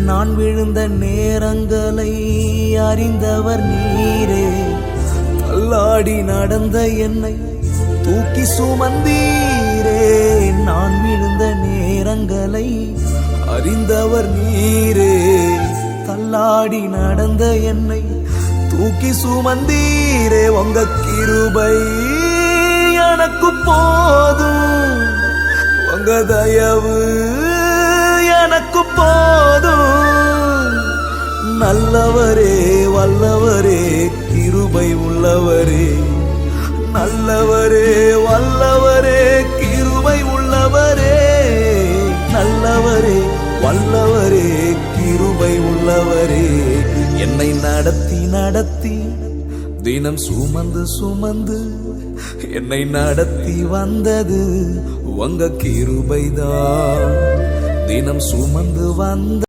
நான் விழுந்த நேரங்களை அறிந்தவர் நீரே. தள்ளாடி நடந்த என்னை தூக்கி சுமந்தீரே. நான் விழுந்த நேரங்களை அறிந்தவர் நீரே. தள்ளாடி நடந்த என்னை தூக்கி சுமந்தீரே. உங்க கிருபை எனக்கு போதும், உங்க தயவு எனக்கு போதும். நல்லவரே வல்லவரே கிருபை உள்ளவரே. நல்லவரே வல்லவரே கிருபை உள்ளவரே. நல்லவரே வல்லவரே கிருபை உள்ளவரே. என்னை நடத்தி நடத்தி தினம் சுமந்து சுமந்து என்னை நடத்தி வந்தது உங்க கிருபைதான். தினம் சுமந்து வந்த